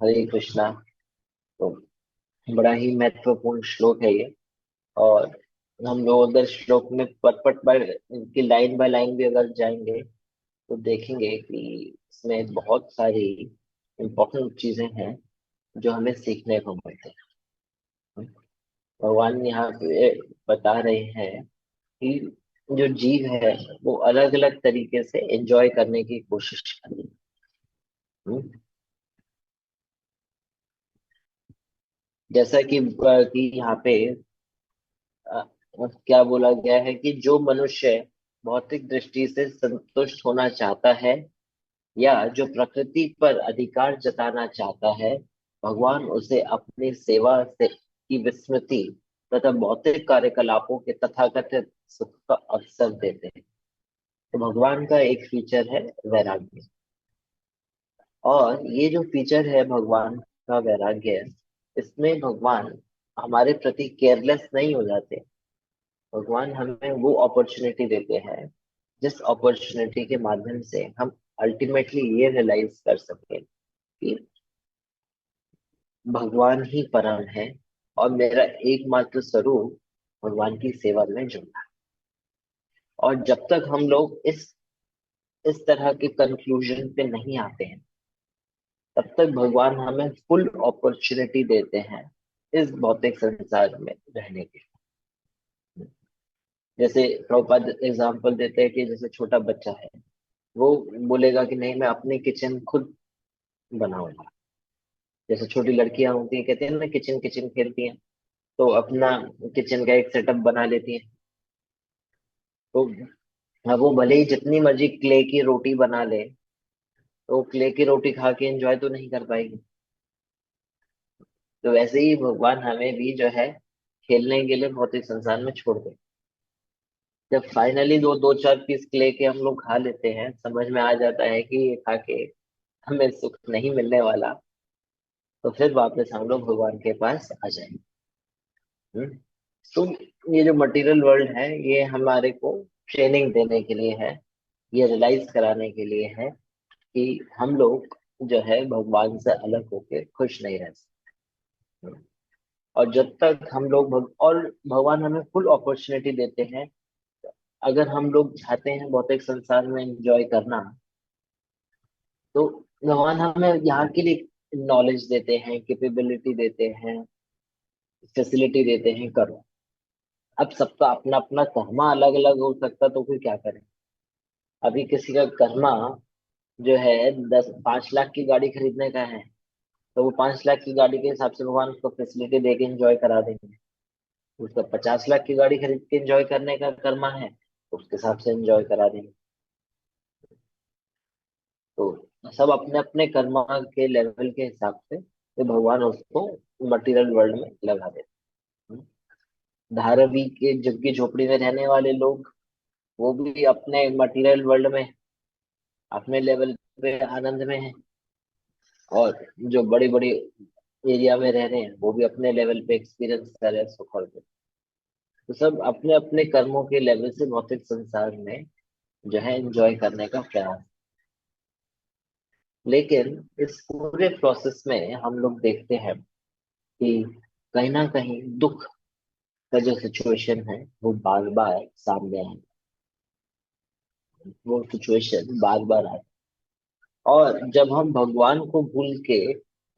हरे कृष्णा। तो बड़ा ही महत्वपूर्ण श्लोक है ये। और हम लोग अगर श्लोक में पट पट बाय इनकी लाइन बाय लाइन भी अगर जाएंगे तो देखेंगे कि इसमें बहुत सारी इम्पोर्टेंट चीजें हैं जो हमें सीखने को मिलते हैं। भगवान यहाँ पे बता रहे हैं कि जो जीव है वो अलग अलग तरीके से एंजॉय करने की कोशिश कर रहे हैं। जैसा कि यहाँ पे अ, क्या बोला गया है कि जो मनुष्य भौतिक दृष्टि से संतुष्ट होना चाहता है या जो प्रकृति पर अधिकार जताना चाहता है, भगवान उसे अपनी सेवा से की विस्मृति तथा भौतिक कार्यकलापों के तथाकथित सुख का अवसर देते हैं। तो भगवान का एक फीचर है वैराग्य। और ये जो फीचर है भगवान का वैराग्य, इसमें भगवान हमारे प्रति केयरलेस नहीं हो जाते। भगवान हमें वो अपॉर्चुनिटी देते हैं जिस अपॉर्चुनिटी के माध्यम से हम अल्टीमेटली ये रियलाइज कर सकें कि भगवान ही परम है और मेरा एकमात्र स्वरूप भगवान की सेवा में जुड़ना है। और जब तक हम लोग इस तरह के कंक्लूजन पे नहीं आते हैं, तब तक भगवान हमें फुल अपॉर्चुनिटी देते हैं इस भौतिक संसार में रहने की। जैसे प्रभुपाद एग्जाम्पल देते हैं कि जैसे छोटा बच्चा है, वो बोलेगा कि नहीं मैं अपनी किचन खुद बनाऊंगा। जैसे छोटी लड़कियां होती हैं, कहते हैं ना किचन किचन खेलती हैं, तो अपना किचन का एक सेटअप बना लेती हैं। तो अब वो भले ही जितनी मर्जी क्ले की रोटी बना ले, तो क्ले की रोटी खा के एंजॉय तो नहीं कर पाएगी। तो वैसे ही भगवान हमें भी जो है खेलने के लिए भौतिक संसार में छोड़ दे। जब फाइनली दो दो चार पीस क्ले के हम लोग खा लेते हैं, समझ में आ जाता है कि ये खा के हमें सुख नहीं मिलने वाला, तो फिर वापस हम लोग भगवान के पास आ जाएंगे। हम्म। तो ये जो मटेरियल वर्ल्ड है, ये हमारे को ट्रेनिंग देने के लिए है, ये रियलाइज कराने के लिए है कि हम लोग जो है भगवान से अलग होके खुश नहीं रह सकते। और जब तक हम लोग और भगवान हमें फुल अपॉर्चुनिटी देते हैं। अगर हम लोग चाहते हैं भौतिक संसार में एंजॉय करना, तो भगवान हमें यहाँ के लिए नॉलेज देते हैं, कैपेबिलिटी देते हैं, फैसिलिटी देते हैं, करो। अब सबका अपना अपना कर्मा अलग अलग हो सकता, तो फिर क्या करें। अभी किसी का कर्मा जो है 5 लाख की गाड़ी खरीदने का है, तो वो 5 लाख की गाड़ी के हिसाब से भगवान उसको फैसिलिटी दे के एंजॉय करा देंगे। उसका 50 लाख की गाड़ी खरीद के एंजॉय करने का कर्मा है, तो उसके हिसाब से एंजॉय करा देंगे। तो सब अपने अपने कर्मा के लेवल के हिसाब से तो भगवान उसको मटेरियल वर्ल्ड में लगा देते हैं। धारावी के झुग्गी झोपड़ी में रहने वाले लोग, वो भी अपने मटेरियल वर्ल्ड में अपने लेवल पे आनंद में है। और जो बड़ी बड़ी एरिया में रह रहे हैं, वो भी अपने लेवल पे एक्सपीरियंस कर रहे हैं सुख और दुख। तो सब अपने अपने कर्मों के लेवल से भौतिक संसार में जो है एंजॉय करने का प्रयास। लेकिन इस पूरे प्रोसेस में हम लोग देखते हैं कि कहीं ना कहीं दुख का जो सिचुएशन है वो बार बार सामने आए। वो सिचुएशन बार बार आए। और जब हम भगवान को भूल के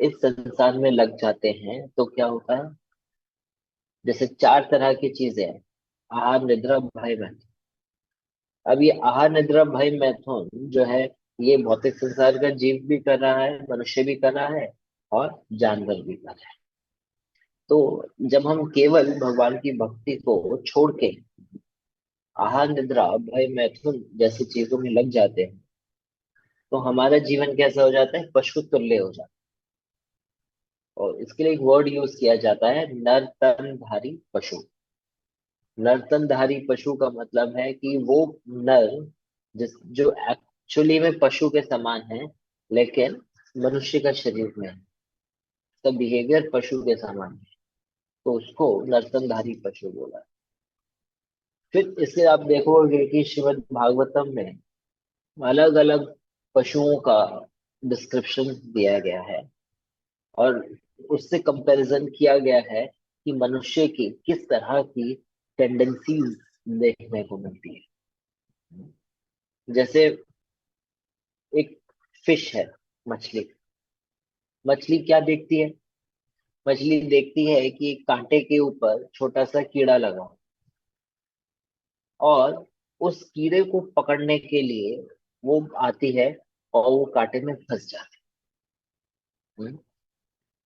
इस संसार में लग जाते हैं तो क्या होता है। जैसे 4 तरह की चीजें हैं, आहार निद्रा भय मैथुन। अब ये आहार निद्रा भय मैथुन जो है, ये भौतिक संसार का जीव भी कर रहा है, मनुष्य भी कर रहा है, और जानवर भी कर रहा है। तो जब हम केवल भगवान की भक्ति को छोड़ के आहार निद्रा भय मैथुन जैसी चीजों में लग जाते हैं, तो हमारा जीवन कैसा हो जाता है, पशु तुल्य हो जाता है। और इसके लिए एक वर्ड यूज किया जाता है, नरतनधारी पशु। नर्तनधारी पशु का मतलब है कि वो नर जो एक्चुअली में पशु के समान है, लेकिन मनुष्य का शरीर में है, उसका बिहेवियर पशु के समान है, तो उसको नर्तनधारी पशु बोला। फिर इससे आप देखोगे कि श्रीमद् भागवतम में अलग अलग पशुओं का डिस्क्रिप्शन दिया गया है। और उससे कंपैरिजन किया गया है कि मनुष्य की किस तरह की टेंडेंसीज देखने को मिलती है। जैसे एक फिश है, मछली। मछली क्या देखती है? मछली देखती है कि एक कांटे के ऊपर छोटा सा कीड़ा लगा हो, और उस कीड़े को पकड़ने के लिए वो आती है और वो कांटे में फंस जाती है।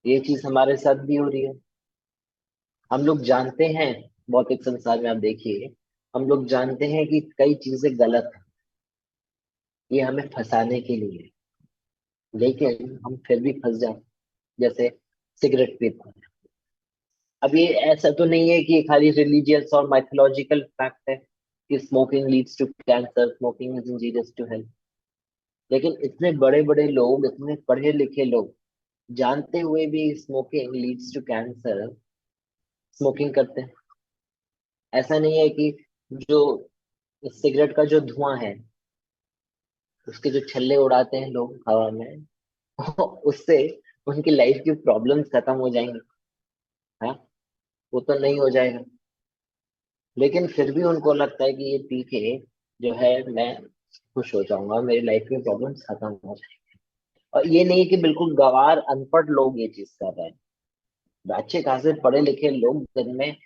ये चीज हमारे साथ भी हो रही है। हम लोग जानते हैं, भौतिक संसार में आप देखिए, हम लोग जानते हैं कि कई चीजें गलत है, ये हमें फंसाने के लिए है, लेकिन हम फिर भी फंस जाते हैं। जैसे सिगरेट पीते हैं। अब ये ऐसा तो नहीं है कि ये खाली रिलीजियस और माइथोलॉजिकल फैक्ट है कि smoking leads to cancer, smoking is injurious to health. लेकिन इतने बड़े बड़े लोग, इतने पढ़े लिखे लोग, जानते हुए भी smoking leads to cancer smoking करते हैं। ऐसा नहीं है कि जो सिगरेट का जो धुआं है, उसके जो छल्ले उड़ाते हैं लोग हवा में, उससे उनकी लाइफ की प्रॉब्लम्स खत्म हो जाएंगी। हाँ, वो तो नहीं हो जाएगा। लेकिन फिर भी उनको लगता है कि ये पी के जो है मैं खुश हो जाऊंगा, मेरी लाइफ की प्रॉब्लम्स खत्म हो जाएंगी। और ये नहीं कि बिल्कुल गंवार अनपढ़ लोग ये चीज कर रहे हैं। अच्छे खासे पढ़े लिखे लोग दिन में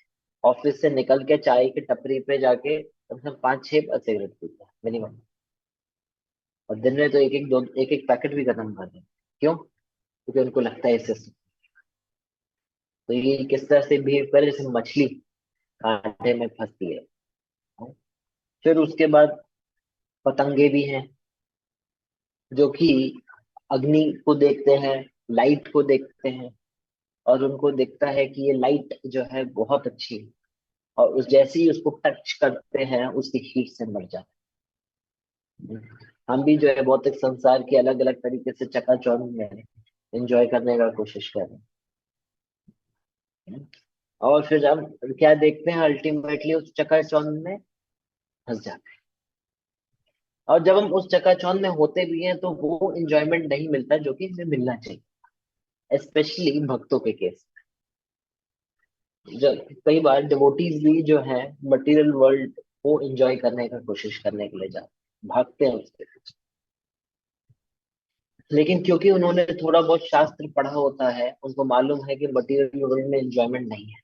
ऑफिस से निकल के चाय की टपरी पे जाके कम से कम 5-6 सिगरेट पीते हैं मिनिमम। और दिन में तो एक एक पैकेट भी खत्म कर दें। क्यों? क्योंकि उनको लगता है इससे। तो ये किस तरह से बिहेव करे, जैसे मछली कांटे में फंसती है। फिर उसके बाद पतंगे भी हैं, जो कि अग्नि को देखते हैं, लाइट को देखते हैं, और उनको दिखता है कि ये लाइट जो है बहुत अच्छी है, और उस जैसे ही उसको टच करते हैं उसकी हीट से मर जाते हैं। हम भी जो है भौतिक संसार की अलग अलग तरीके से चकाचौंध में एंजॉय करने का कोशिश कर रहे हैं। और फिर हम क्या देखते हैं, अल्टीमेटली उस चकाचौंध में फंस जाते हैं। और जब हम उस चकाचौंध में होते भी हैं तो वो इंजॉयमेंट नहीं मिलता जो कि हमें मिलना चाहिए, स्पेशली भक्तों के केस। जब कई बार डिवोटीज भी जो है मटेरियल वर्ल्ड को एंजॉय करने का कोशिश करने के लिए जाते हैं, भागते हैं उसके पीछे। लेकिन क्योंकि उन्होंने थोड़ा बहुत शास्त्र पढ़ा होता है, उनको मालूम है कि मटेरियल वर्ल्ड में एंजॉयमेंट नहीं है।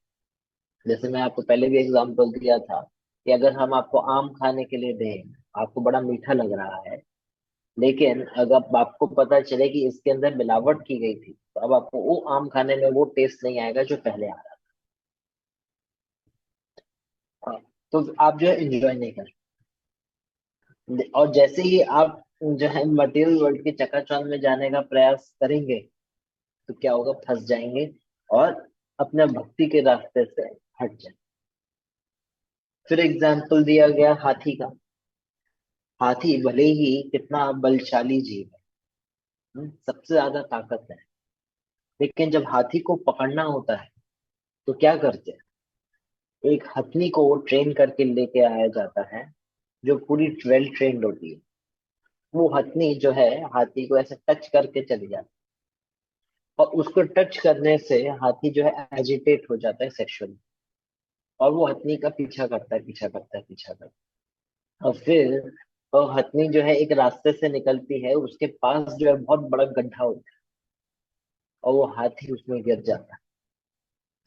जैसे मैं आपको पहले भी एग्जांपल दिया था कि अगर हम आपको आम खाने के लिए दें, आपको बड़ा मीठा लग रहा है, लेकिन अगर आपको पता चले कि इसके अंदर मिलावट की गई थी, तो अब आपको वो आम खाने में वो टेस्ट नहीं आएगा जो पहले आ रहा था। तो आप जो है एंजॉय नहीं कर। और जैसे ही आप जो है मटेरियल वर्ल्ड के चकाचौंध में जाने का प्रयास करेंगे, तो क्या होगा, फंस जाएंगे और अपने भक्ति के रास्ते से हट जाएंगे। फिर एग्जाम्पल दिया गया हाथी का। हाथी भले ही कितना बलशाली जीव है, सबसे ज्यादा ताकत है, लेकिन जब हाथी को पकड़ना होता है तो क्या करते हैं? एक हथनी को ट्रेन करके लेके आया जाता है, जो पूरी वेल ट्रेन्ड होती है। वो हथनी जो है हाथी को ऐसे टच करके चली जाती है, और उसको टच करने से हाथी जो है एजिटेट हो जाता है सेक्सुअली, और वो हथनी का पीछा करता है, पीछा करता है, पीछा करता है। और फिर वो हथनी जो है एक रास्ते से निकलती है, उसके पास जो है बहुत बड़ा गड्ढा होता है, और वो हाथी उसमें गिर जाता है।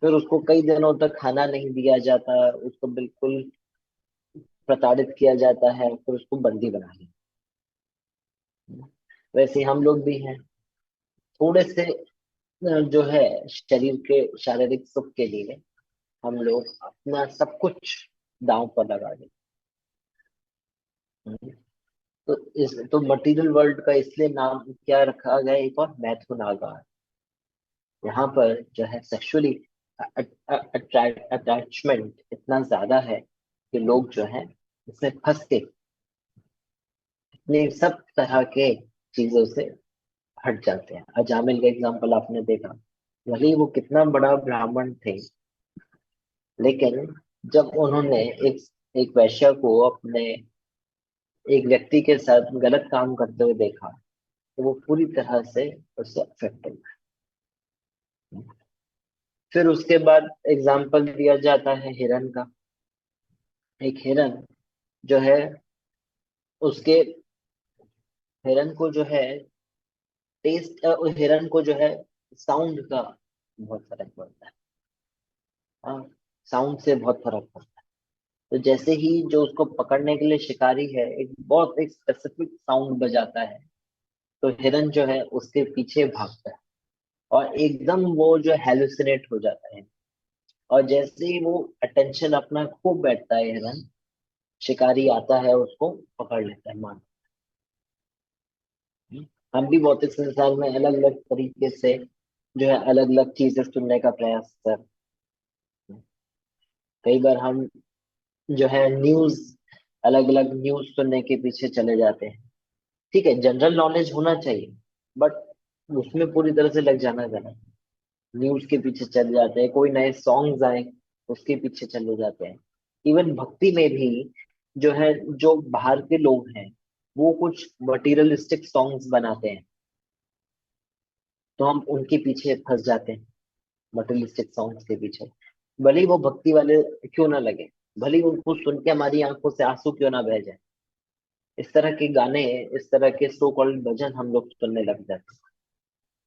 फिर उसको कई दिनों तक खाना नहीं दिया जाता, उसको बिल्कुल प्रताड़ित किया जाता है, फिर उसको बंदी बना लिया। वैसे हम लोग भी हैं, थोड़े से जो है शरीर के शारीरिक सुख के लिए हम लोग अपना सब कुछ दांव पर लगा देते हैं। तो तो मटेरियल वर्ल्ड का इसलिए नाम क्या रखा गया, एक और मैथुन आगार। यहाँ पर जो है सेक्सुअली अटैचमेंट इतना ज्यादा है कि लोग जो है इसमें फंस के अपने सब तरह के चीजों से हट जाते हैं। अजामिल का एग्जाम्पल आपने देखा, भले ही वो कितना बड़ा ब्राह्मण थे, लेकिन जब उन्होंने एक एक वैश्य को अपने एक व्यक्ति के साथ गलत काम करते हुए देखा, तो वो पूरी तरह से उससे अफेक्ट हो गए। फिर उसके बाद एग्जाम्पल दिया जाता है हिरन का। एक हिरन जो है, उसके हिरन को जो है टेस्ट, हिरन को जो है साउंड का बहुत फर्क पड़ता है। हाँ, साउंड से बहुत फर्क पड़ता है। तो जैसे ही जो उसको पकड़ने के लिए शिकारी है एक स्पेसिफिक साउंड बजाता है, तो हिरन जो है उसके पीछे भागता है और एकदम वो जो हेलुसिनेट हो जाता है। और जैसे ही वो अटेंशन अपना खो बैठता है हिरन, शिकारी आता है उसको पकड़ लेता है, मान। हम भी भौतिक संसार में अलग अलग तरीके से जो है अलग अलग चीजें सुनने का प्रयास करते हैं। कई बार हम जो है न्यूज, अलग अलग न्यूज सुनने के पीछे चले जाते हैं। ठीक है, जनरल नॉलेज होना चाहिए, बट उसमें पूरी तरह से लग जाना गलत। न्यूज के पीछे चले जाते हैं, कोई नए सॉन्ग्स आए उसके पीछे चले जाते हैं। इवन भक्ति में भी जो है, जो बाहर के लोग हैं वो कुछ मटेरियलिस्टिक सॉन्ग्स बनाते हैं, तो हम उनके पीछे फंस जाते हैं, मटेरियलिस्टिक सॉन्ग्स के पीछे। भले ही वो भक्ति वाले क्यों ना लगे, भले ही उनको सुन के हमारी आंखों से आंसू क्यों ना बह जाए, इस तरह के गाने, इस तरह के सो कॉल्ड भजन हम लोग सुनने लग जाते हैं।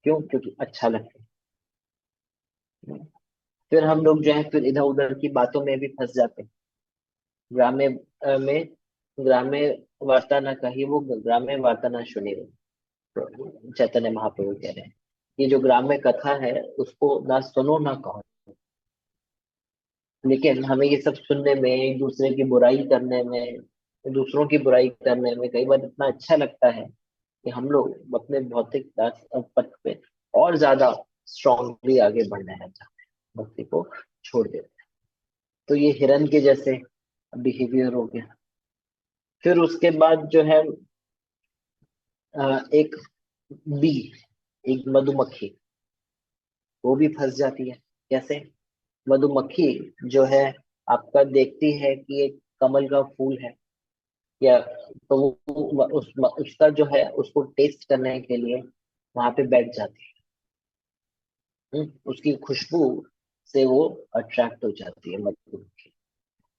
क्यों? क्योंकि अच्छा लगता है। फिर हम लोग जो है फिर इधर उधर की बातों में भी फंस जाते हैं। ग्राम्य में ग्राम्य वार्ता न कही, वो ग्राम्य वार्ता न सुनी हो, तो चैतन्य महाप्रभु कह रहे हैं। ये जो ग्राम्य कथा है उसको ना सुनो ना कहो। लेकिन हमें ये सब सुनने में, एक दूसरे की बुराई करने में, दूसरों की बुराई करने में कई बार इतना अच्छा लगता है कि हम लोग अपने भौतिक पथ पे और ज्यादा स्ट्रांगली आगे बढ़ना है चाहते हैं, भक्ति को छोड़ देते हैं। तो ये हिरन के जैसे बिहेवियर हो गया। फिर उसके बाद जो है एक बी, एक मधुमक्खी, वो भी फंस जाती है। कैसे? मधुमक्खी जो है आपका देखती है कि एक कमल का फूल है, या तो वो उसका जो है उसको टेस्ट करने के लिए वहां पे बैठ जाती है। उसकी खुशबू से वो अट्रैक्ट हो जाती है मधुमक्खी,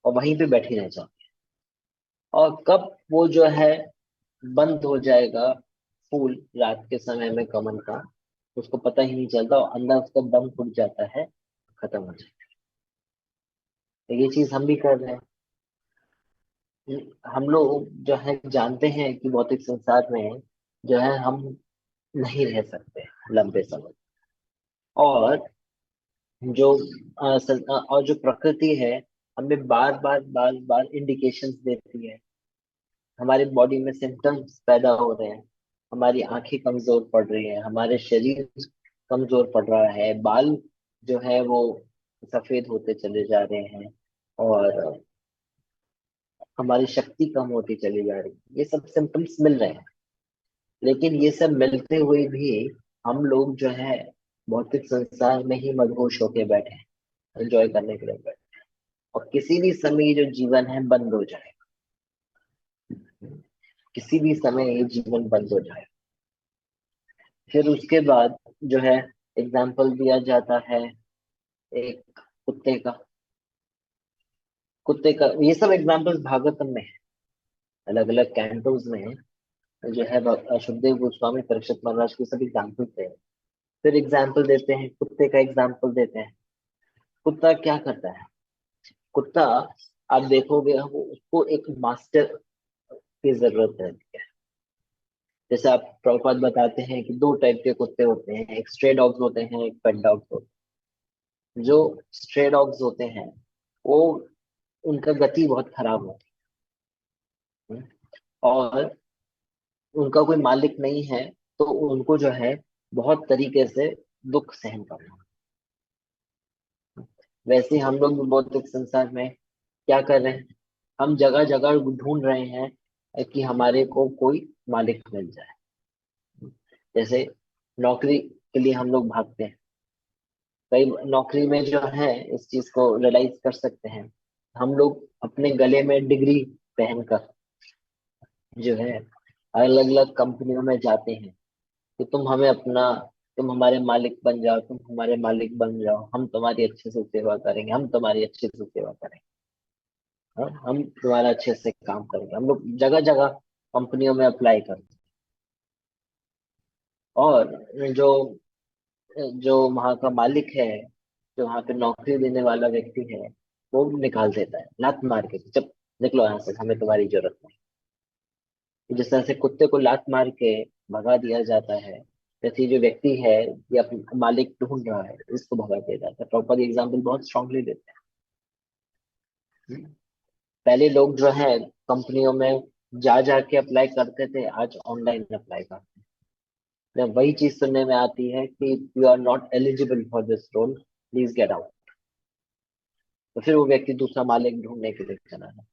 और वहीं पे बैठी रह जाती है। और कब वो जो है बंद हो जाएगा फूल रात के समय में कमल का, उसको पता ही नहीं चलता, और अंदर उसका दम घुट जाता है, खत्म हो जाता है। ये चीज हम भी कर रहे हैं। हम लोग जो है जानते हैं कि भौतिक संसार में जो है हम नहीं रह सकते लंबे समय। और जो और जो प्रकृति है हमें बार बार बार बार इंडिकेशंस देती है। हमारे बॉडी में सिम्टम्स पैदा हो रहे हैं, हमारी आंखें कमजोर पड़ रही है, हमारे शरीर कमजोर पड़ रहा है, बाल जो है वो सफेद होते चले जा रहे हैं, और हमारी शक्ति कम होती चली जा रही है। ये सब सिम्टम्स मिल रहे हैं। लेकिन ये सब मिलते हुए भी हम लोग जो है भौतिक संसार में ही मदहोश होके बैठे हैं, एंजॉय करने के लिए बैठे हैं। और किसी भी समय ये जो जीवन है बंद हो जाए, किसी भी समय ये जीवन बंद हो जाए। फिर उसके बाद जो है एग्जाम्पल दिया जाता है एक कुत्ते का। कुत्ते का ये सब एग्जाम्पल्स भागवतम में है, अलग अलग कैंटोज में है। जो है सुखदेव गोस्वामी परीक्षित महाराज के सब एग्जाम्पल्स है। फिर एग्जाम्पल देते हैं, कुत्ते का एग्जाम्पल देते हैं। कुत्ता क्या करता है? कुत्ता, आप देखोगे वो उसको एक मास्टर की जरूरत रहती है। जैसे आप प्रभुपाद बताते हैं कि दो टाइप के कुत्ते होते हैं, एक स्ट्रे डॉग्स होते हैं, एक पेट डॉग्स होते हैं। जो स्ट्रे डॉग्स होते हैं वो, उनका गति बहुत खराब होती है, और उनका कोई मालिक नहीं है, तो उनको जो है बहुत तरीके से दुख सहन करना। वैसे हम लोग भी भौतिक संसार में क्या कर रहे हैं? हम जगह जगह ढूंढ रहे हैं कि हमारे को कोई मालिक मिल जाए। जैसे नौकरी के लिए हम लोग भागते हैं। कई नौकरी में जो है इस चीज को रियलाइज कर सकते हैं। हम लोग अपने गले में डिग्री पहनकर जो है अलग अलग कंपनियों में जाते हैं कि तुम हमें अपना तुम हमारे मालिक बन जाओ, तुम हमारे मालिक बन जाओ, हम तुम्हारी अच्छे से सेवा करेंगे, हम तुम्हारी अच्छे से सेवा करेंगे, हाँ, हम तुम्हारा अच्छे से काम करेंगे। हम लोग जगह जगह कंपनियों में अप्लाई करते हैं। और जो जो वहाँ का मालिक है, जो वहाँ पे नौकरी देने वाला व्यक्ति है, वो निकाल देता है लात मार के, जब निकलो यहाँ से, हमें तुम्हारी जरूरत नहीं। जिस तरह से कुत्ते को लात मार के भगा दिया जाता है, जैसे जो व्यक्ति है ये अपना मालिक ढूंढ रहा है, उसको भगा दिया जाता है। प्रॉपर एग्जाम्पल बहुत स्ट्रांगली देते हैं। पहले लोग जो है कंपनियों में जा जाके अप्लाई करते थे, आज ऑनलाइन अप्लाई करते हैं। जब वही चीज सुनने में आती है कि you are not eligible for this role, please get out, तो फिर वो व्यक्ति दूसरा मालिक ढूंढने के लिए चला है।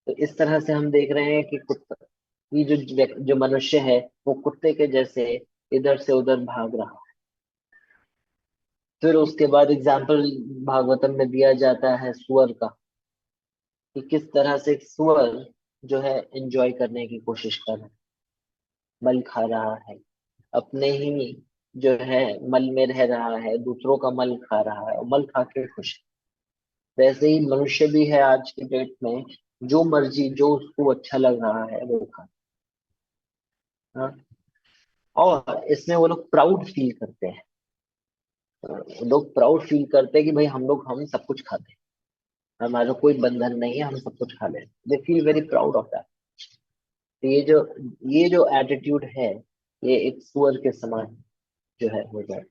तो इस तरह से हम देख रहे हैं कि कुत्ता, ये जो मनुष्य है, वो कुत्ते के जैसे इधर से उधर भाग रहा है। फिर उसके बाद एग्जाम्पल भागवतम में दिया जाता है सुअर का, कि किस तरह से एक सुअर जो है एंजॉय करने की कोशिश कर रहा है, मल खा रहा है, अपने ही जो है मल में रह रहा है, दूसरों का मल खा रहा है और मल खा के खुश है। वैसे ही मनुष्य भी है आज की डेट में, जो मर्जी जो उसको अच्छा लग रहा है वो खा। हाँ, और इसमें वो लोग प्राउड फील करते हैं। लोग प्राउड फील करते हैं कि भाई हम सब कुछ खाते हैं, हमारा कोई बंधन नहीं है, हम सब कुछ खा लेते, they feel very proud of that. तो ये जो एटीट्यूड है, ये एक सुअर के समान जो है हो जाए,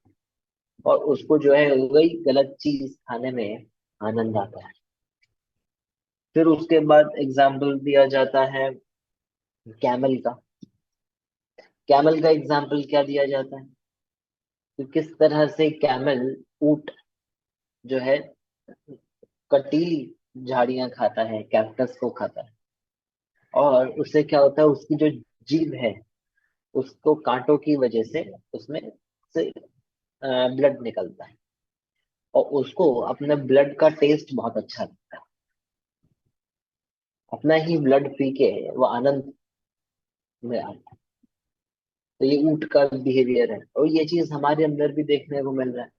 और उसको जो है वही गलत चीज खाने में आनंद आता है। फिर उसके बाद एग्जाम्पल दिया जाता है कैमल का। कैमल का एग्जाम्पल क्या दिया जाता है कि किस तरह से कैमल, ऊंट जो है कटीली झाड़ियां खाता है, कैक्टस को खाता है, और उससे क्या होता है, उसकी जो जीभ है, उसको कांटों की वजह से उसमें से ब्लड निकलता है, और उसको अपने ब्लड का टेस्ट बहुत अच्छा लगता है। अपना ही ब्लड पी के वो आनंद में आता है। तो ये ऊंट का बिहेवियर है, और ये चीज हमारे अंदर भी देखने को मिल रहा है।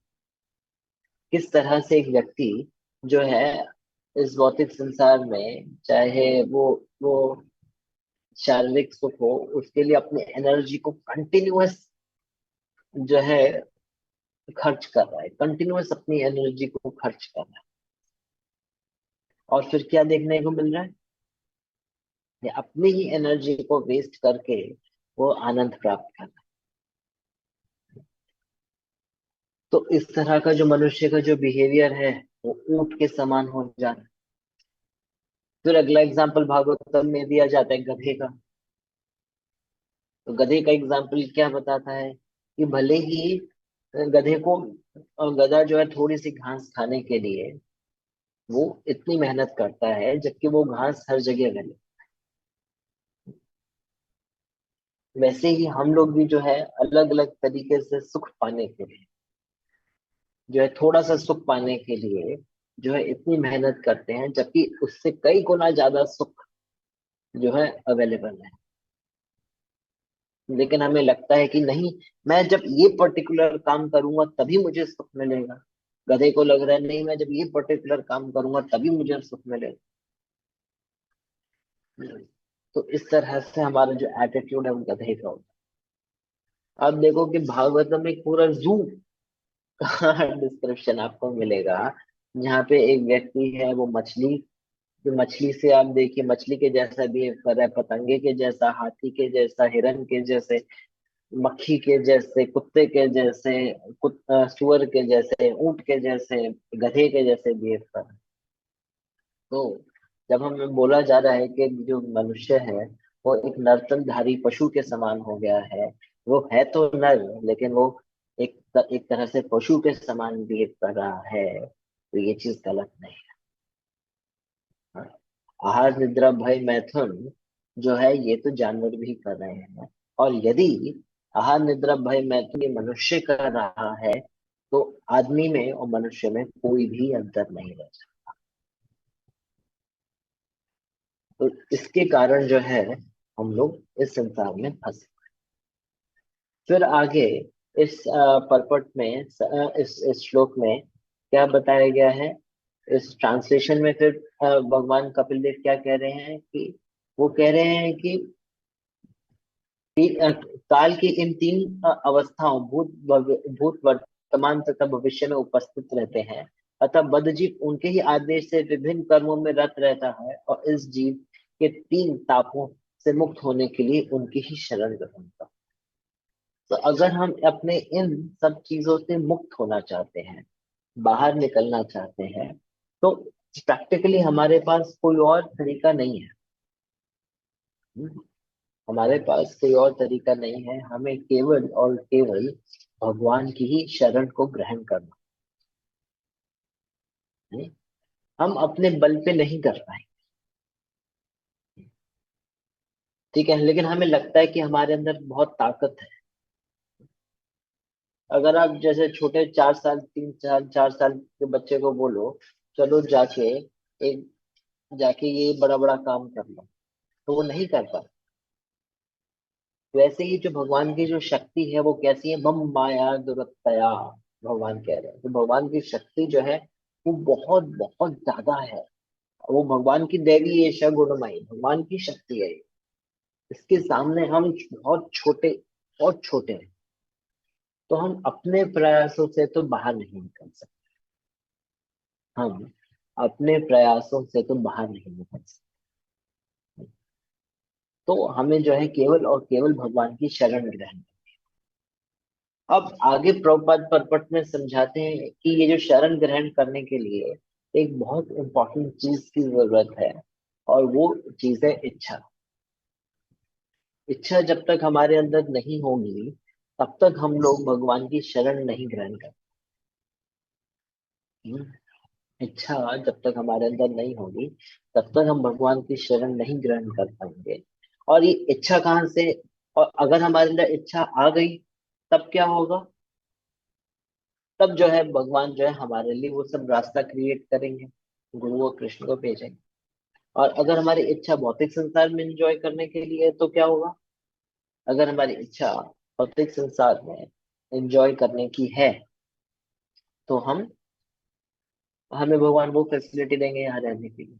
किस तरह से एक व्यक्ति जो है इस भौतिक संसार में, चाहे वो शारीरिक सुख हो, उसके लिए अपनी एनर्जी को कंटिन्यूअस जो है खर्च कर रहा है, कंटिन्यूअस अपनी एनर्जी को खर्च कर रहा है, और फिर क्या देखने को मिल रहा है, ये अपनी ही एनर्जी को वेस्ट करके वो आनंद प्राप्त कर रहा है। तो इस तरह का जो मनुष्य का जो बिहेवियर है, वो ऊंट के समान हो जाता है। फिर अगला एग्जाम्पल भागवतम में दिया जाता है गधे का। तो गधे का एग्जाम्पल क्या बताता है कि भले ही गधे को, गधा जो है थोड़ी सी घास खाने के लिए वो इतनी मेहनत करता है, जबकि वो घास हर जगह मिले। वैसे ही हम लोग भी जो है अलग अलग तरीके से सुख पाने के लिए, जो है थोड़ा सा सुख पाने के लिए जो है इतनी मेहनत करते हैं, जबकि उससे कई गुना ज्यादा सुख जो है अवेलेबल है। लेकिन हमें लगता है कि नहीं, मैं जब ये पर्टिकुलर काम करूंगा तभी मुझे सुख मिलेगा। गधे को लग रहा है नहीं, मैं जब ये पर्टिकुलर काम करूंगा तभी मुझे सुख मिलेगा। तो इस तरह से हमारा जो एटीट्यूड है वो गधे का होता है। आप देखो कि भागवतम में एक पूरा जू का डिस्क्रिप्शन आपको मिलेगा, जहाँ पे एक व्यक्ति है, वो मछली, तो मछली से आप देखिए, मछली के जैसा बिहेव कर रहा है, पतंगे के जैसा, हाथी के जैसा, हिरन के जैसे, मक्खी के जैसे, कुत्ते के जैसे, सुअर के जैसे, ऊंट के जैसे, गधे के जैसे बिहेव कर रहा है। तो जब हमें बोला जा रहा है कि जो मनुष्य है वो एक नर्तनधारी पशु के समान हो गया है, वो है तो नर, लेकिन वो एक तरह से पशु के समान बिहेव कर रहा है, तो ये चीज गलत नहीं है। आहार निद्रा भय मैथुन जो है ये तो जानवर भी कर रहे हैं, और यदि आहार निद्रा भय मैथुन ये मनुष्य कर रहा है, तो आदमी में और मनुष्य में कोई भी अंतर नहीं रह सकता। तो इसके कारण जो है हम लोग इस संसार में फंसे। फिर आगे इस परपट में इस श्लोक में क्या बताया गया है? इस ट्रांसलेशन में फिर भगवान कपिल देव क्या कह रहे हैं कि वो कह रहे हैं कि काल की इन तीन अवस्थाओं भूत वर्तमान तथा भविष्य में उपस्थित रहते हैं। अतः बद्ध जीव उनके ही आदेश से विभिन्न कर्मों में रत रहता है और इस जीव के तीन तापों से मुक्त होने के लिए उनकी ही शरण ग्रहण करता। तो अगर हम अपने इन सब चीजों से मुक्त होना चाहते हैं, बाहर निकलना चाहते हैं, तो प्रैक्टिकली हमारे पास कोई और तरीका नहीं है। हमारे पास कोई और तरीका नहीं है, हमें केवल और केवल भगवान की ही शरण को ग्रहण करना है। हम अपने बल पे नहीं कर पाए, ठीक है, लेकिन हमें लगता है कि हमारे अंदर बहुत ताकत है। अगर आप जैसे छोटे 4 साल 3 साल 4 साल के बच्चे को बोलो चलो एक जाके ये बड़ा बड़ा काम कर लो, तो वो नहीं कर पाता। वैसे ही जो भगवान की जो शक्ति है वो कैसी है? मम माया दुरतया, भगवान कह रहे हैं। तो भगवान की शक्ति जो है वो बहुत बहुत ज्यादा है। वो भगवान की दैवी एशा गुणमयी भगवान की शक्ति है। इसके सामने हम बहुत छोटे और छोटे हैं। तो हम अपने प्रयासों से तो बाहर नहीं निकल सकते। हम अपने प्रयासों से तो बाहर नहीं निकल सकते। तो हमें जो है केवल और केवल भगवान की शरण ग्रहण। अब आगे प्रभुपाद परपट में समझाते हैं कि ये जो शरण ग्रहण करने के लिए एक बहुत इंपॉर्टेंट चीज की जरूरत है, और वो चीज है इच्छा। इच्छा जब तक हमारे अंदर नहीं होगी तब तक हम लोग भगवान की शरण नहीं ग्रहण करते। इच्छा जब तक हमारे अंदर नहीं होगी तब तक हम भगवान की शरण नहीं ग्रहण कर पाएंगे। और ये इच्छा कहाँ से? और अगर हमारे अंदर इच्छा आ गई तब क्या होगा? तब जो है भगवान जो है हमारे लिए वो सब रास्ता क्रिएट करेंगे, गुरु और कृष्ण को भेजेंगे। और अगर हमारी इच्छा भौतिक संसार में एंजॉय करने के लिए है तो क्या होगा? अगर हमारी इच्छा भौतिक संसार में एंजॉय करने की है तो हम हमें भगवान वो फैसिलिटी देंगे यहाँ रहने के लिए।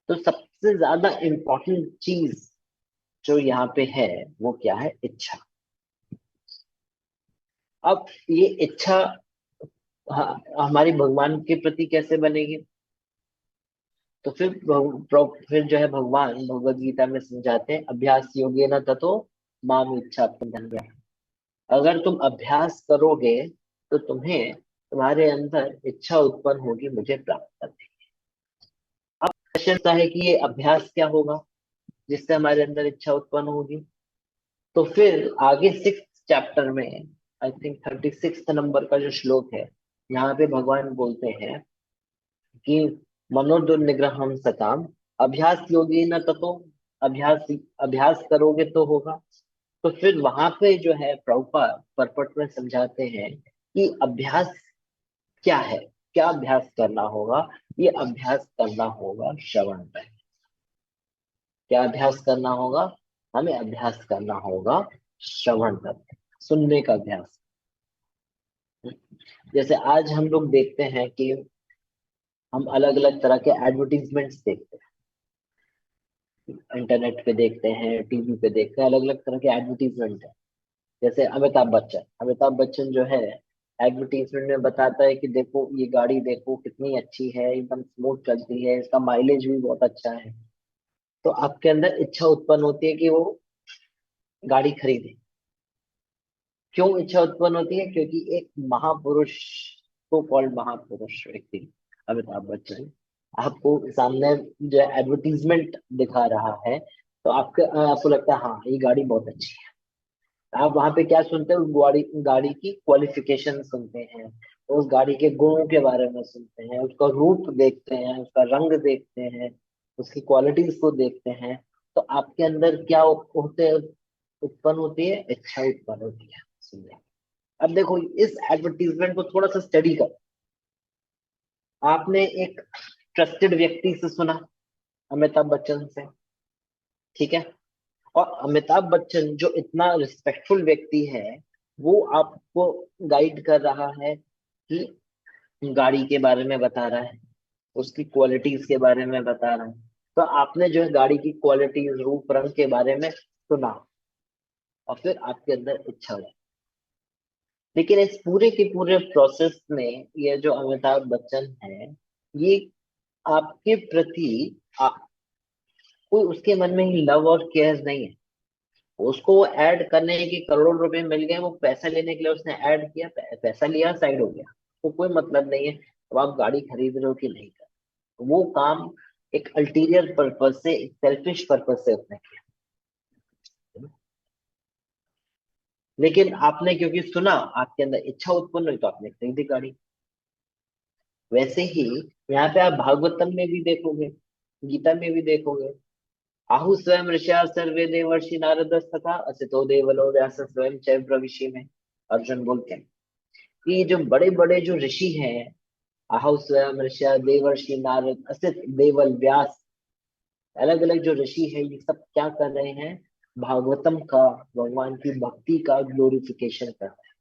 तो सबसे ज्यादा इम्पोर्टेंट चीज जो यहाँ पे है वो क्या है? इच्छा। अब ये इच्छा हमारी भगवान के प्रति कैसे बनेगी? तो फिर जो है भगवान भगवत गीता में समझाते हैं, अभ्यास योगेन ततो माम इच्छा धन्य। अगर तुम अभ्यास करोगे तो तुम्हें तुम्हारे अंदर इच्छा उत्पन्न होगी मुझे प्राप्त करने। अब क्वेश्चन है कि ये अभ्यास क्या होगा जिससे हमारे अंदर इच्छा उत्पन्न होगी? तो फिर आगे 6th चैप्टर में, आई थिंक 36 नंबर का जो श्लोक है, यहाँ पे भगवान बोलते हैं कि मनोदुर्निग्रहम सताम अभ्यास योगी न ततो, अभ्यास अभ्यास करोगे तो होगा। तो फिर वहां पे जो है प्रभुपाद परपट में समझाते हैं कि अभ्यास क्या है, क्या अभ्यास करना होगा? ये अभ्यास करना होगा श्रवण पे। क्या अभ्यास करना होगा? हमें अभ्यास करना होगा श्रवण पर, सुनने का अभ्यास। जैसे आज हम लोग देखते हैं कि हम अलग अलग तरह के एडवर्टीजमेंट्स देखते हैं, इंटरनेट पे देखते हैं, टीवी पे देखते हैं, अलग अलग तरह के एडवर्टीजमेंट है। जैसे अमिताभ बच्चन जो है एडवर्टीजमेंट में बताता है कि देखो ये गाड़ी देखो कितनी अच्छी है, एकदम स्मूथ चलती है, इसका माइलेज भी बहुत अच्छा है। तो आपके अंदर इच्छा उत्पन्न होती है कि वो गाड़ी खरीदे। क्यों इच्छा उत्पन्न होती है? क्योंकि एक महापुरुष, को कॉल्ड महापुरुष व्यक्ति अमिताभ बच्चन आपको सामने जो एडवर्टीजमेंट दिखा रहा है, तो आपको लगता है हाँ ये गाड़ी बहुत अच्छी है। आप वहां पे क्या सुनते हैं? उस गाड़ी गाड़ी की क्वालिफिकेशन सुनते हैं, उस गाड़ी के गुणों के बारे में सुनते हैं, उसका रूप देखते हैं, उसका रंग देखते हैं, उसकी क्वालिटीज को देखते हैं। तो आपके अंदर क्या होते उत्पन्न होती है? इच्छा उत्पन्न होती है सुनने की। अब देखो इस एडवर्टीजमेंट को थोड़ा सा स्टडी करो। आपने एक ट्रस्टेड व्यक्ति से सुना, अमिताभ बच्चन से, ठीक है, और अमिताभ बच्चन जो इतना रिस्पेक्टफुल व्यक्ति है वो आपको गाइड कर रहा है कि गाड़ी के बारे में बता रहा है, उसकी क्वालिटीज के बारे में बता रहा है। तो आपने जो है गाड़ी की क्वालिटीज, रूप रंग के बारे में सुना, और फिर आपके अंदर इच्छा हुई। लेकिन इस पूरे के पूरे प्रोसेस में ये जो अमिताभ बच्चन है, ये आपके प्रति कोई उसके मन में ही लव और केयर नहीं है। उसको वो ऐड करने के करोड़ों रुपए मिल गए, वो पैसा लेने के लिए उसने ऐड किया, पैसा लिया, साइड हो गया। तो कोई मतलब नहीं है अब आप गाड़ी खरीद रहे हो कि नहीं कर रहे हो। वो काम एक अल्टीरियर पर्पज से, एक सेल्फिश पर्पज से उसने किया। लेकिन आपने क्योंकि सुना, आपके अंदर इच्छा उत्पन्न हुई, तो आपने खरीदी गाड़ी। वैसे ही यहाँ पे आप भागवतम में भी देखोगे, गीता में भी देखोगे, आहु स्वयं ऋषया सर्वे देवर्षि नारद तथा असितो देवलो व्यास स्वयं चैव प्रविशि में अर्जुन बोलते हैं कि ये जो बड़े बड़े जो ऋषि हैं, आहु स्वयं ऋषया देवर्षि नारद असित देवल व्यास, अलग अलग जो ऋषि है, ये सब क्या कर रहे हैं? भागवतम का, भगवान की भक्ति का ग्लोरिफिकेशन कर रहे हैं।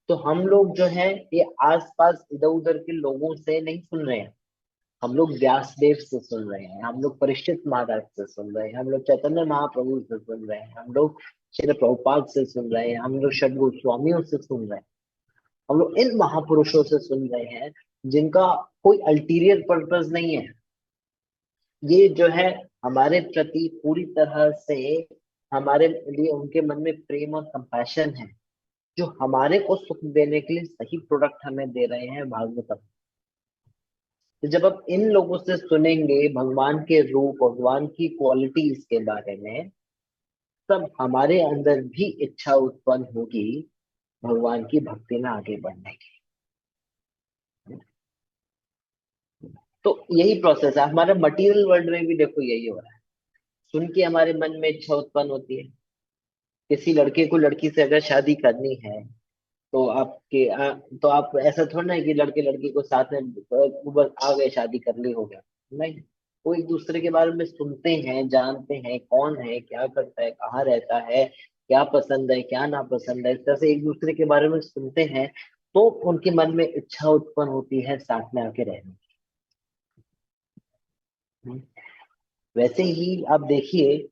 तो हम लोग जो है ये आसपास इधर उधर के लोगों से नहीं सुन रहे हैं। हम लोग व्यासदेव से सुन रहे हैं, हम लोग परीक्षित महाराज से सुन रहे हैं, हम लोग चैतन्य महाप्रभु से सुन रहे हैं, हम लोग श्री प्रभुपाद से सुन रहे हैं, हम लोग षड गोस्वामियों से सुन रहे हैं। हम लोग इन महापुरुषों से सुन रहे हैं जिनका कोई अल्टीरियर पर्पस नहीं है। ये जो है हमारे प्रति पूरी तरह से, हमारे लिए उनके मन में प्रेम और कंपैशन है, जो हमारे को सुख देने के लिए सही प्रोडक्ट हमें दे रहे हैं, भागवतम। तो जब आप इन लोगों से सुनेंगे भगवान के रूप, भगवान की क्वालिटीज के बारे में, तब हमारे अंदर भी इच्छा उत्पन्न होगी भगवान की भक्ति में आगे बढ़ने की। तो यही प्रोसेस है हमारे मटेरियल वर्ल्ड में भी, देखो यही हो रहा है। सुन के हमारे मन में इच्छा उत्पन्न होती है। किसी लड़के को लड़की से अगर शादी करनी है, तो तो आप ऐसा थोड़ा ना है कि लड़के लड़की को साथ में बस आ गए, शादी कर ली, हो गया। नहीं, वो एक दूसरे के बारे में सुनते हैं, जानते हैं कौन है, क्या करता है, कहाँ रहता है, क्या पसंद है, क्या नापसंद है, इस तरह से एक दूसरे के बारे में सुनते हैं। तो उनके मन में इच्छा उत्पन्न होती है साथ में आके रहने की। वैसे ही आप देखिए,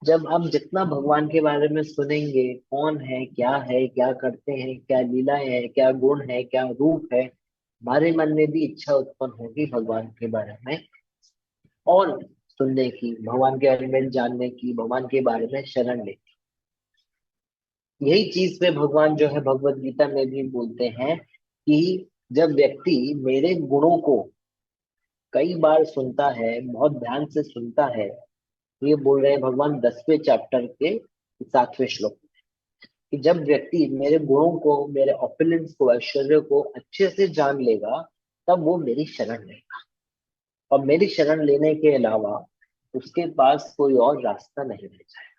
जब हम जितना भगवान के बारे में सुनेंगे, कौन है, क्या करते हैं, क्या लीलाएं हैं, क्या गुण है, क्या रूप है, हमारे मन में भी इच्छा उत्पन्न होगी भगवान के बारे में और सुनने की, भगवान के बारे में जानने की, भगवान के बारे में शरण ले। यही चीज पे भगवान जो है भगवत गीता में भी बोलते हैं कि जब व्यक्ति मेरे गुणों को कई बार सुनता है, बहुत ध्यान से सुनता है, ये बोल रहे हैं भगवान 10वें चैप्टर के 7वें श्लोक, कि जब व्यक्ति मेरे गुणों को, मेरे ऑपुलेंस को, ऐश्वर्य को अच्छे से जान लेगा, तब वो मेरी शरण लेगा। और मेरी शरण लेने के अलावा उसके पास कोई और रास्ता नहीं रह जाए।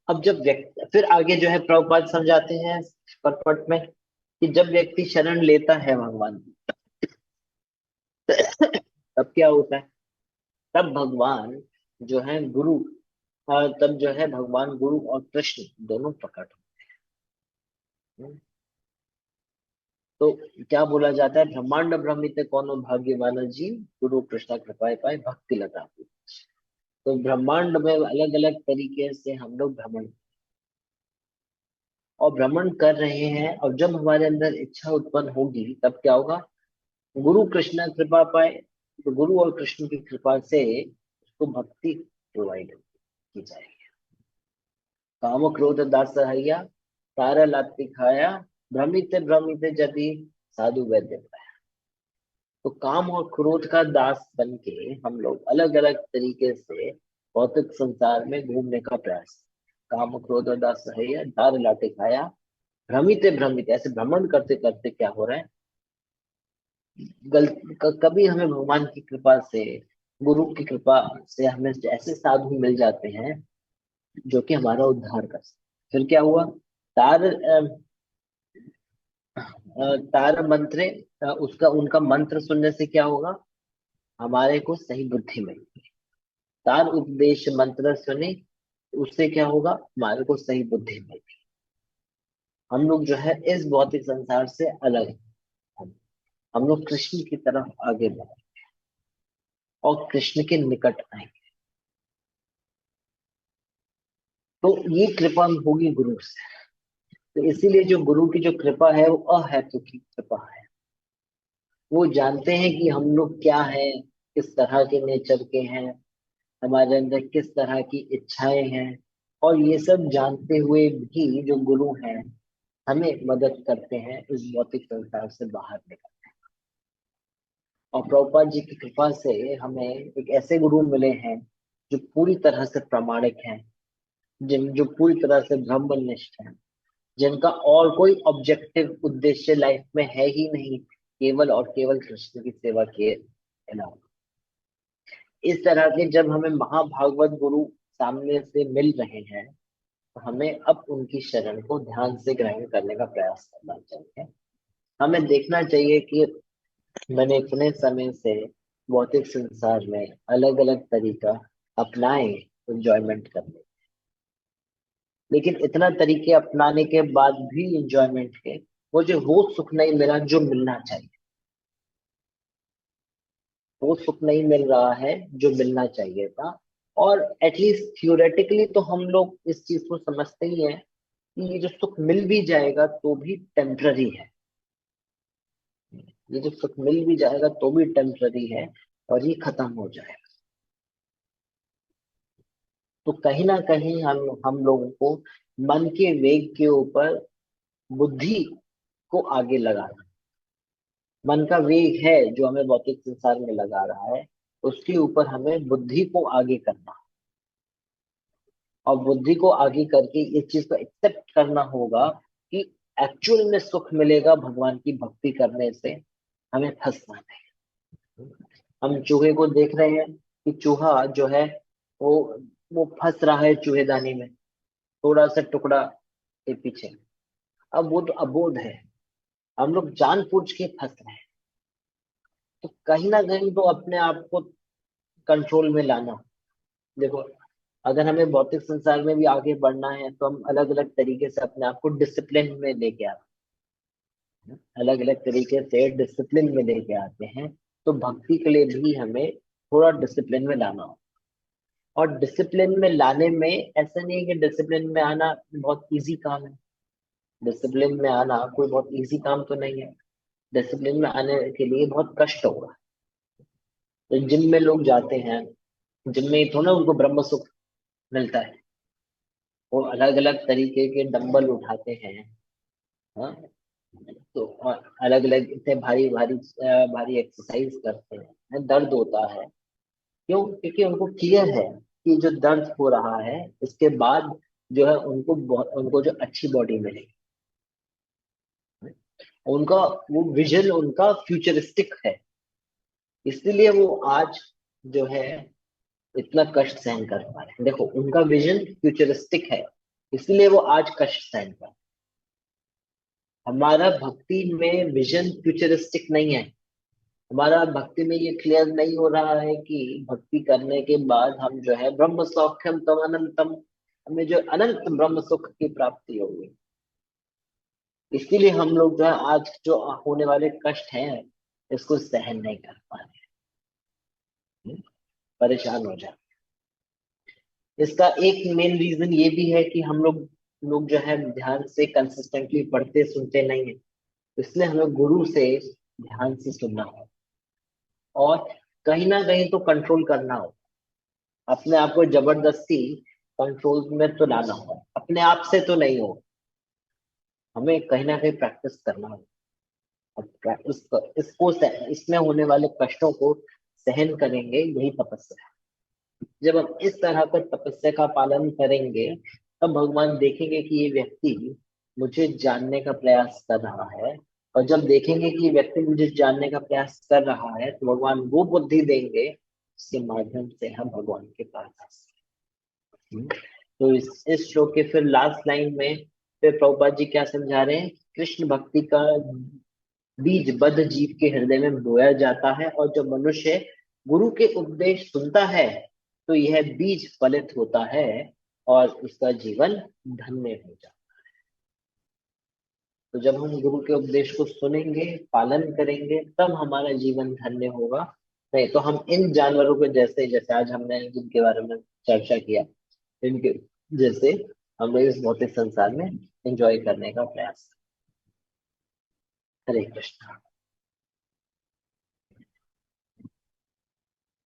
अब जब व्यक्ति फिर आगे जो है प्रभुपाद समझाते हैं परपट में, कि जब व्यक्ति शरण लेता है भगवान की, तब क्या होता है? तब भगवान जो है गुरु, और तब जो है भगवान गुरु और कृष्ण दोनों प्रकट होते हैं। तो क्या बोला जाता है? ब्रह्मांड भ्रमित कौन भाग्यवान जीव, गुरु कृष्णा कृपाए पाए भक्ति लगा। तो ब्रह्मांड में अलग अलग तरीके से हम लोग भ्रमण और भ्रमण कर रहे हैं, और जब हमारे अंदर इच्छा उत्पन्न होगी तब क्या होगा? गुरु कृष्ण कृपा पाए। तो गुरु और कृष्ण की कृपा से उसको भक्ति प्रोवाइड की जाएगी। काम क्रोध दास हैया, तारा लाति खाया, भ्रमित भ्रमित जति साधु वैद्य पाया। तो काम और क्रोध का दास बन के हम लोग अलग अलग तरीके से भौतिक संसार में घूमने का प्रयास। काम क्रोध और दास हैया, तार लाटे खाया, भ्रमित भ्रमित, ऐसे भ्रमण करते करते क्या हो रहा है? कभी हमें भगवान की कृपा से, गुरु की कृपा से हमें ऐसे साधु मिल जाते हैं जो कि हमारा उद्धार कर सकते। फिर क्या हुआ? तार तार मंत्रे, उसका उनका मंत्र सुनने से क्या होगा? हमारे को सही बुद्धि मिलेगी। तार उपदेश मंत्र सुने, उससे क्या होगा? हमारे को सही बुद्धि मिलेगी। हम लोग जो है इस भौतिक संसार से अलग हैं। हम लोग कृष्ण की तरफ आगे बढ़े और कृष्ण के निकट आए। तो ये कृपा होगी गुरु से। तो इसीलिए जो गुरु की जो कृपा है वो अहेतु की कृपा है। वो जानते हैं कि हम लोग क्या है, किस तरह के नेचर के हैं, हमारे अंदर किस तरह की इच्छाएं हैं। और ये सब जानते हुए भी जो गुरु हैं हमें मदद करते हैं इस भौतिक संसार से बाहर निकल। और प्रभुपाद जी की कृपा से हमें एक ऐसे गुरु मिले हैं जो पूरी तरह से प्रामाणिक हैं, जिन जो पूरी तरह से ब्रह्मनिष्ठ हैं, जिनका और कोई ऑब्जेक्टिव उद्देश्य लाइफ में है ही नहीं, केवल और केवल कृष्ण की सेवा के अलावा। इस तरह के जब हमें महाभागवत गुरु सामने से मिल रहे हैं तो हमें अब उनकी शरण को ध्यान से ग्रहण करने का प्रयास करना चाहिए। हमें देखना चाहिए कि मैंने इतने समय से भौतिक संसार में अलग अलग तरीका अपनाए एंजॉयमेंट करने, लेकिन इतना तरीके अपनाने के बाद भी एंजॉयमेंट के मुझे वो सुख नहीं मिला जो मिलना चाहिए। वो सुख नहीं मिल रहा है जो मिलना चाहिए था। और एटलीस्ट थियोरेटिकली तो हम लोग इस चीज को समझते ही हैं कि ये जो सुख मिल भी जाएगा तो भी टेम्पररी है। ये जो सुख मिल भी जाएगा तो भी टेम्पररी है और ये खत्म हो जाएगा। तो कहीं ना कहीं हम लोगों को मन के वेग के ऊपर बुद्धि को आगे लगाना। मन का वेग है जो हमें भौतिक संसार में लगा रहा है, उसके ऊपर हमें बुद्धि को आगे करना। और बुद्धि को आगे करके इस चीज को एक्सेप्ट करना होगा कि एक्चुअल में सुख मिलेगा भगवान की भक्ति करने से, हमें फंसना नहीं। हम चूहे को देख रहे हैं कि चूहा जो है वो वो फंस रहा है चूहेदानी में, थोड़ा सा टुकड़ा के पीछे। अब वो तो अबोध है, हम लोग जानबूझ के फंस रहे हैं। तो कहीं ना कहीं तो अपने आप को कंट्रोल में लाना। देखो, अगर हमें भौतिक संसार में भी आगे बढ़ना है तो हम अलग अलग तरीके से अपने आप को डिसिप्लिन में लेके आते हैं, अलग अलग तरीके से डिसिप्लिन में लेके आते हैं। तो भक्ति के लिए भी हमें थोड़ा डिसिप्लिन में लाना हो। और डिसिप्लिन में लाने में ऐसा नहीं है कि डिसिप्लिन में आना बहुत इजी काम है। डिसिप्लिन में आना कोई बहुत इजी काम तो नहीं है। डिसिप्लिन में आने के लिए बहुत कष्ट होगा। तो जिम में लोग जाते हैं, जिम में थोड़ा उनको ब्रह्म सुख मिलता है। वो अलग अलग तरीके के डंबल उठाते हैं। हाँ, तो अलग अलग इतने भारी भारी भारी एक्सरसाइज करते हैं, दर्द होता है। क्यों? क्योंकि उनको क्लियर है कि जो दर्द हो रहा है इसके बाद जो है उनको जो अच्छी बॉडी मिलेगी। उनका वो विजन उनका फ्यूचरिस्टिक है, इसलिए वो आज जो है इतना कष्ट सहन कर पा रहे हैं। देखो, उनका विजन फ्यूचरिस्टिक है, इसलिए वो आज कष्ट सहन कर। हमारा भक्ति में विजन फ्यूचरिस्टिक नहीं है। हमारा भक्ति में ये क्लियर नहीं हो रहा है कि भक्ति करने के बाद हम जो है ब्रह्म सौख्यम तम अनंतम, हमें जो अनंत ब्रह्म सुख की प्राप्ति होगी। इसीलिए हम लोग जो है आज जो होने वाले कष्ट हैं इसको सहन नहीं कर पा रहे, परेशान हो जाए। इसका एक मेन रीजन ये भी है कि हम लोग जो है ध्यान से कंसिस्टेंटली पढ़ते सुनते नहीं है। इसलिए हमें गुरु से ध्यान से सुनना हो और कहीं ना कहीं तो कंट्रोल करना हो। अपने आप को जबरदस्ती कंट्रोल में तो लाना हो, अपने आप से तो नहीं हो। हमें कहीं ना कहीं प्रैक्टिस करना हो। और प्रैक्टिस इसमें होने वाले कष्टों को सहन करेंगे, यही तपस्या है। जब हम इस तरह का तपस्या का पालन करेंगे तब भगवान देखेंगे कि ये व्यक्ति मुझे जानने का प्रयास कर रहा है। और जब देखेंगे कि ये व्यक्ति मुझे जानने का प्रयास कर रहा है तो भगवान वो बुद्धि देंगे जिसके माध्यम से हम भगवान के पास आ सकें। तो इस श्लोक के फिर लास्ट लाइन में फिर प्रभुपाद जी क्या समझा रहे हैं? कृष्ण भक्ति का बीज बद्ध जीव के हृदय में बोया जाता है और जब मनुष्य गुरु के उपदेश सुनता है तो यह बीज फलित होता है और उसका जीवन धन्य हो जाता है। तो जब हम गुरु के उपदेश को सुनेंगे, पालन करेंगे, तब हमारा जीवन धन्य होगा। नहीं तो हम इन जानवरों के जैसे, जैसे आज हमने जिनके बारे में चर्चा किया, इनके जैसे हम लोग इस भौतिक संसार में एंजॉय करने का प्रयास। हरे कृष्ण।